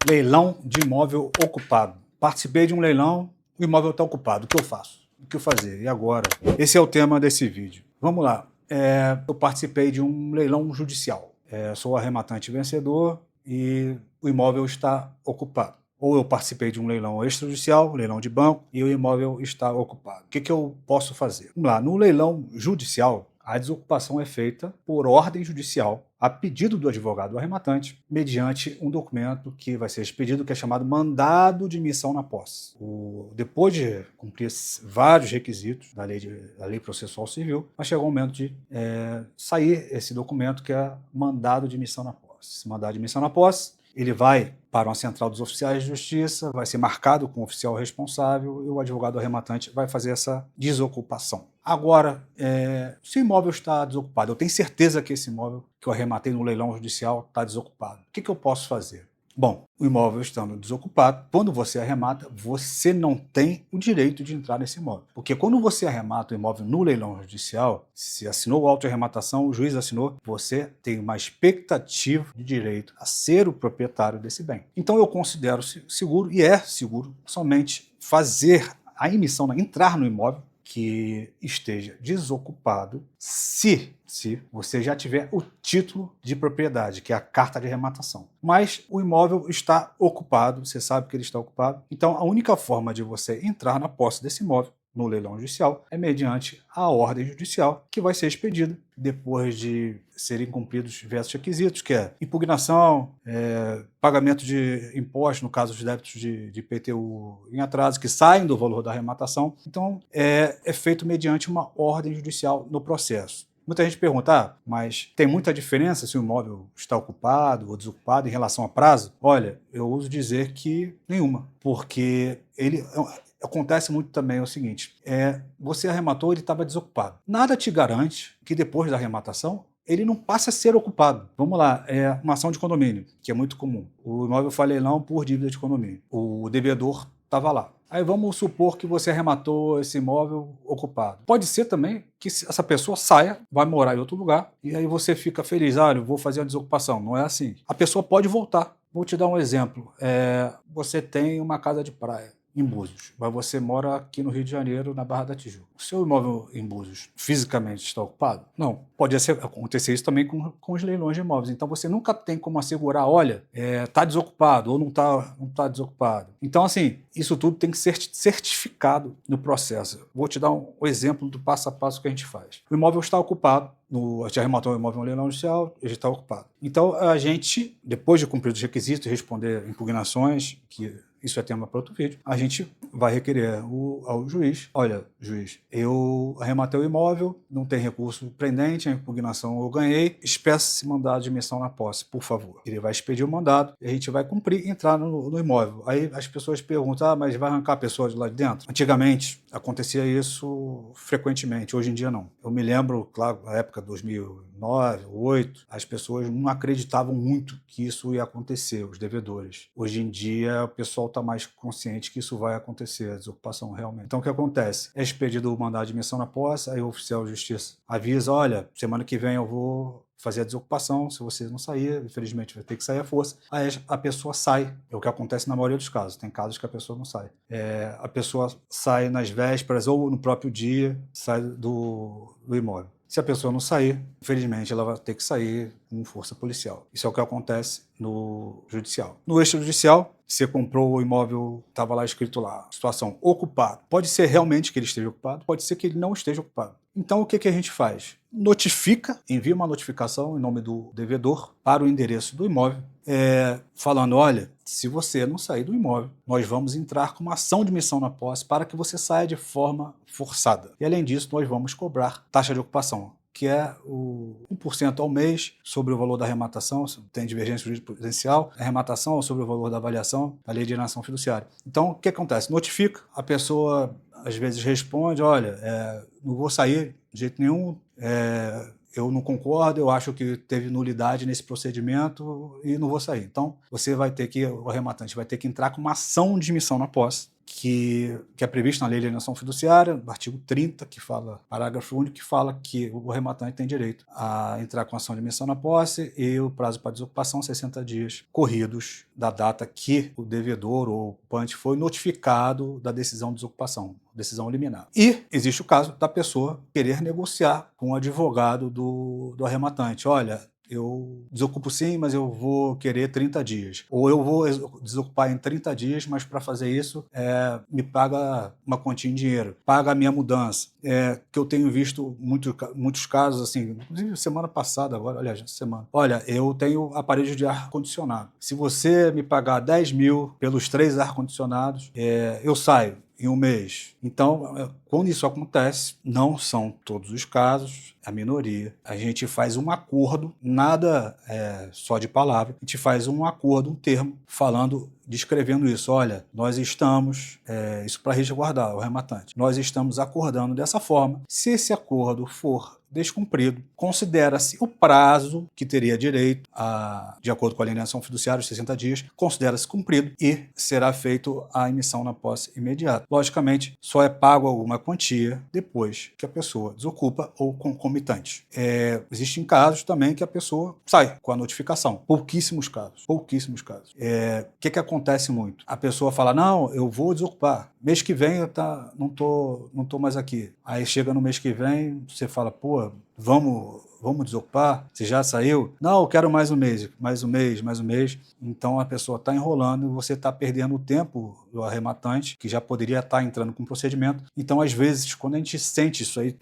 Leilão de imóvel ocupado. Participei de um leilão, o imóvel está ocupado. O que eu faço? O que eu fazer? E agora? Esse é o tema desse vídeo. Vamos lá. Eu participei de um leilão judicial. Sou arrematante vencedor e o imóvel está ocupado. Ou eu participei de um leilão extrajudicial, leilão de banco, e o imóvel está ocupado. O que eu posso fazer? Vamos lá. No leilão judicial, a desocupação é feita por ordem judicial, a pedido do advogado arrematante, mediante um documento que vai ser expedido, que é chamado mandado de missão na posse. Depois de cumprir vários requisitos da lei processual civil, vai chegar o momento de sair esse documento, que é mandado de missão na posse. Esse mandado de missão na posse, ele vai para uma central dos oficiais de justiça, vai ser marcado com o oficial responsável e o advogado arrematante vai fazer essa desocupação. Agora, se o imóvel está desocupado, eu tenho certeza que esse imóvel que eu arrematei no leilão judicial está desocupado. O que eu posso fazer? Bom, o imóvel estando desocupado, quando você arremata, você não tem o direito de entrar nesse imóvel. Porque quando você arremata o imóvel no leilão judicial, se assinou o auto de arrematação, o juiz assinou, você tem uma expectativa de direito a ser o proprietário desse bem. Então eu considero seguro, e é seguro, somente fazer a emissão, entrar no imóvel que esteja desocupado, se você já tiver o título de propriedade, que é a carta de arrematação. Mas o imóvel está ocupado, você sabe que ele está ocupado, então a única forma de você entrar na posse desse imóvel no leilão judicial é mediante a ordem judicial, que vai ser expedida depois de serem cumpridos diversos requisitos, que é impugnação, pagamento de impostos, no caso de débitos de IPTU em atraso, que saem do valor da arrematação. Então, é feito mediante uma ordem judicial no processo. Muita gente pergunta, mas tem muita diferença se o imóvel está ocupado ou desocupado em relação a prazo? Olha, eu ouso dizer que nenhuma, porque acontece muito também o seguinte, você arrematou, ele estava desocupado. Nada te garante que depois da arrematação ele não passe a ser ocupado. Vamos lá, uma ação de condomínio, que é muito comum. O imóvel foi leilão por dívida de condomínio. O devedor estava lá. Aí vamos supor que você arrematou esse imóvel ocupado. Pode ser também que essa pessoa saia, vai morar em outro lugar, e aí você fica feliz, eu vou fazer a desocupação. Não é assim. A pessoa pode voltar. Vou te dar um exemplo. Você tem uma casa de praia em Búzios, mas você mora aqui no Rio de Janeiro, na Barra da Tijuca. O seu imóvel em Búzios fisicamente está ocupado? Não. Pode acontecer isso também com os leilões de imóveis. Então você nunca tem como assegurar, olha, está desocupado ou não tá desocupado. Então, assim, isso tudo tem que ser certificado no processo. Vou te dar um exemplo do passo a passo que a gente faz. O imóvel está ocupado, a gente arrematou o imóvel no leilão judicial, ele está ocupado. Então a gente, depois de cumprir os requisitos e responder impugnações, que isso é tema para outro vídeo, a gente vai requerer ao juiz, olha, juiz, eu arrematei o imóvel, não tem recurso pendente, a impugnação eu ganhei, espeça-se mandado de missão na posse, por favor. Ele vai expedir o mandado e a gente vai cumprir e entrar no imóvel. Aí as pessoas perguntam, mas vai arrancar a pessoa de lá de dentro? Antigamente acontecia isso frequentemente, hoje em dia não. Eu me lembro, claro, na época de 2009, 2008, as pessoas não acreditavam muito que isso ia acontecer, os devedores. Hoje em dia o pessoal está mais consciente que isso vai acontecer, a desocupação realmente. Então o que acontece? É expedido o mandado de missão na posse, aí o oficial de justiça avisa, olha, semana que vem eu vou fazer a desocupação, se você não sair, infelizmente vai ter que sair à força, aí a pessoa sai, é o que acontece na maioria dos casos, tem casos que a pessoa não sai. A pessoa sai nas vésperas ou no próprio dia, sai do imóvel. Se a pessoa não sair, infelizmente ela vai ter que sair com força policial. Isso é o que acontece no judicial. No extrajudicial, você comprou o imóvel, estava lá escrito lá, situação ocupado. Pode ser realmente que ele esteja ocupado, pode ser que ele não esteja ocupado. Então o que a gente faz? Notifica, envia uma notificação em nome do devedor para o endereço do imóvel, falando, olha, se você não sair do imóvel, nós vamos entrar com uma ação de missão na posse para que você saia de forma forçada. E além disso, nós vamos cobrar taxa de ocupação, que é o 1% ao mês sobre o valor da arrematação, tem divergência jurisprudencial, arrematação sobre o valor da avaliação da lei de alienação fiduciária. Então, o que acontece? Notifica, a pessoa às vezes responde, olha, não vou sair de jeito nenhum, eu não concordo, eu acho que teve nulidade nesse procedimento e não vou sair. Então, o arrematante vai ter que entrar com uma ação de missão na posse, que é previsto na Lei de Alienação Fiduciária, no artigo 30, que fala, parágrafo único, que fala que o arrematante tem direito a entrar com ação de admissão na posse e o prazo para desocupação 60 dias corridos da data que o devedor ou ocupante foi notificado da decisão de desocupação, decisão liminar. E existe o caso da pessoa querer negociar com o advogado do arrematante. Olha, eu desocupo sim, mas eu vou querer 30 dias. Ou eu vou desocupar em 30 dias, mas para fazer isso, me paga uma quantia em dinheiro. Paga a minha mudança. Que eu tenho visto muitos casos, assim, inclusive semana passada, agora, aliás, semana. Olha, eu tenho aparelho de ar-condicionado. Se você me pagar 10 mil pelos 3 ar-condicionados, eu saio em um mês. Então, quando isso acontece, não são todos os casos, a minoria. A gente faz um acordo, nada só de palavra, a gente faz um acordo, um termo, descrevendo isso. Olha, nós estamos, isso para resguardar o arrematante, nós estamos acordando dessa forma. Se esse acordo for descumprido, considera-se o prazo que teria direito, de acordo com a alienação fiduciária, os 60 dias, considera-se cumprido e será feito a emissão na posse imediata. Logicamente, só é pago alguma quantia depois que a pessoa desocupa ou concomitante. Existem casos também que a pessoa sai com a notificação. Pouquíssimos casos. O que acontece muito? A pessoa fala, não, eu vou desocupar. Mês que vem eu não tô mais aqui. Aí chega no mês que vem, você fala, pô, vamos desocupar? Você já saiu? Não, eu quero mais um mês. Então a pessoa está enrolando e você está perdendo o tempo do arrematante, que já poderia estar entrando com o procedimento. Então, às vezes, quando a gente sente isso aí,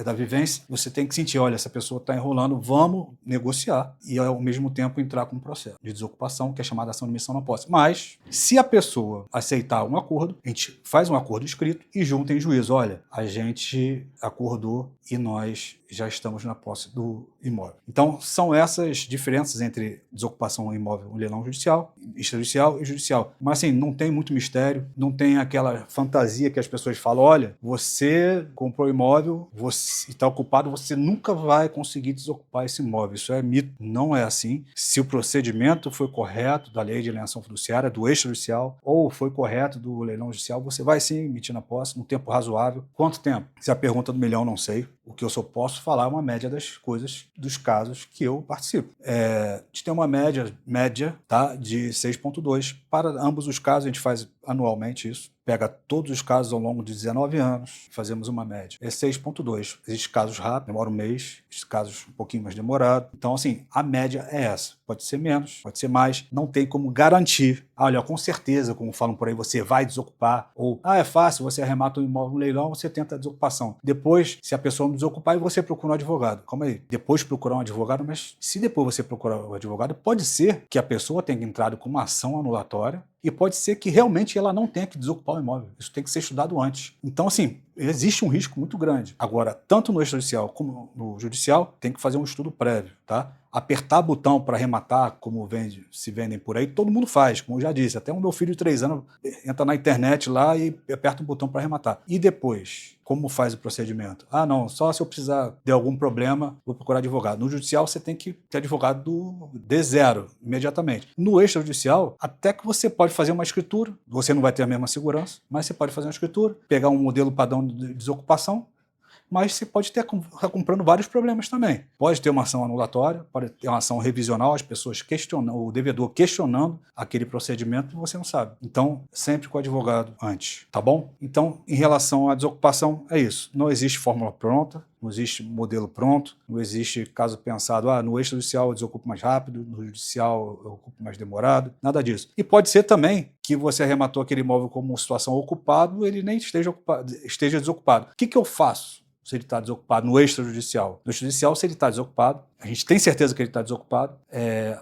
da vivência, você tem que sentir, olha, essa pessoa está enrolando, vamos negociar e ao mesmo tempo entrar com um processo de desocupação, que é chamada ação de admissão na posse. Mas, se a pessoa aceitar um acordo, a gente faz um acordo escrito e junta em juízo, olha, a gente acordou e nós já estamos na posse do imóvel. Então, são essas diferenças entre desocupação imóvel, um leilão judicial, extrajudicial e judicial. Mas, assim, não tem muito mistério, não tem aquela fantasia que as pessoas falam, olha, você comprou imóvel, você está ocupado, você nunca vai conseguir desocupar esse imóvel. Isso é mito, não é assim. Se o procedimento foi correto da lei de alienação fiduciária, do extrajudicial, ou foi correto do leilão judicial, você vai sim emitir na posse num tempo razoável. Quanto tempo? Se a pergunta do milhão, não sei. O que eu só posso falar é uma média das coisas, dos casos que eu participo. A gente tem uma média tá, de 6,2. Para ambos os casos, a gente faz anualmente isso. Pega todos os casos ao longo de 19 anos, fazemos uma média. É 6,2. Existem casos rápidos, demora um mês, existem casos um pouquinho mais demorados. Então, assim, a média é essa. Pode ser menos, pode ser mais. Não tem como garantir. Olha, com certeza, como falam por aí, você vai desocupar. Ou, é fácil, você arremata um imóvel no leilão, você tenta a desocupação. Depois, se a pessoa não desocupar, você procura um advogado. Calma aí. Depois procurar um advogado, mas se depois você procurar um advogado, pode ser que a pessoa tenha entrado com uma ação anulatória e pode ser que realmente ela não tenha que desocupar o imóvel. Isso tem que ser estudado antes. Então, assim, existe um risco muito grande. Agora, tanto no extrajudicial como no judicial, tem que fazer um estudo prévio, tá? Apertar botão para arrematar, como se vendem por aí, todo mundo faz, como eu já disse. Até o meu filho de 3 anos entra na internet lá e aperta um botão para arrematar. E depois, como faz o procedimento? Não, só se eu precisar de algum problema, vou procurar advogado. No judicial, você tem que ter advogado do D0, imediatamente. No extrajudicial, até que você pode fazer uma escritura, você não vai ter a mesma segurança, mas você pode fazer uma escritura, pegar um modelo padrão de desocupação, mas você pode estar comprando vários problemas também. Pode ter uma ação anulatória, pode ter uma ação revisional, as pessoas questionando, o devedor questionando aquele procedimento, você não sabe. Então, sempre com o advogado antes, tá bom? Então, em relação à desocupação, é isso. Não existe fórmula pronta, não existe modelo pronto, não existe caso pensado, no extrajudicial eu desocupo mais rápido, no judicial eu ocupo mais demorado, nada disso. E pode ser também que você arrematou aquele imóvel como situação ocupado, ele nem esteja desocupado. O que eu faço se ele está desocupado no extrajudicial? No extrajudicial, se ele está desocupado, a gente tem certeza que ele está desocupado,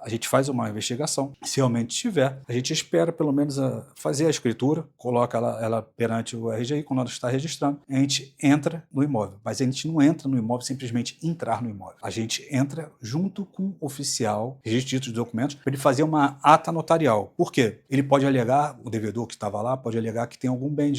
a gente faz uma investigação. Se realmente estiver, a gente espera pelo menos fazer a escritura, coloca ela perante o RGI, quando ela está registrando, a gente entra no imóvel. Mas a gente não entra no imóvel simplesmente entrar no imóvel. A gente entra junto com o oficial, registro de títulos de documentos, para ele fazer uma ata notarial. Por quê? Ele pode alegar, o devedor que estava lá, pode alegar que tinha algum bem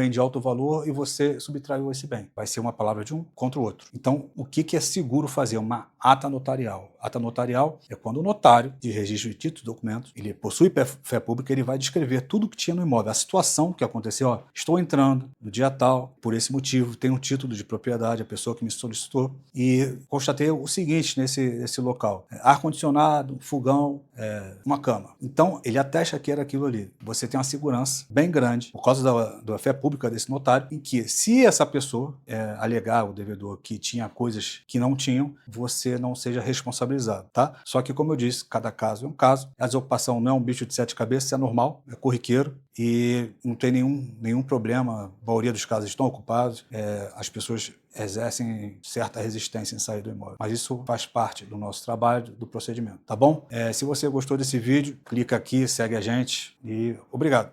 de alto valor e você subtraiu esse bem. Vai ser uma palavra de um contra o outro. Então, o que é seguro fazer? Uma ata notarial. ata notarial é quando o notário de registro de títulos e documentos, ele possui fé pública, ele vai descrever tudo o que tinha no imóvel, a situação que aconteceu. Ó, estou entrando no dia tal, por esse motivo, tenho um título de propriedade, a pessoa que me solicitou, e constatei o seguinte nesse local: ar-condicionado, fogão, uma cama. Então, ele atesta que era aquilo ali. Você tem uma segurança bem grande, por causa da fé pública desse notário, em que, se essa pessoa alegar, o devedor, que tinha coisas que não tinham, você não seja responsabilizado, tá? Só que, como eu disse, cada caso é um caso. A desocupação não é um bicho de sete cabeças, é normal, é corriqueiro e não tem nenhum problema. A maioria dos casos estão ocupados, as pessoas exercem certa resistência em sair do imóvel. Mas isso faz parte do nosso trabalho, do procedimento, tá bom? Se você gostou desse vídeo, clica aqui, segue a gente e obrigado.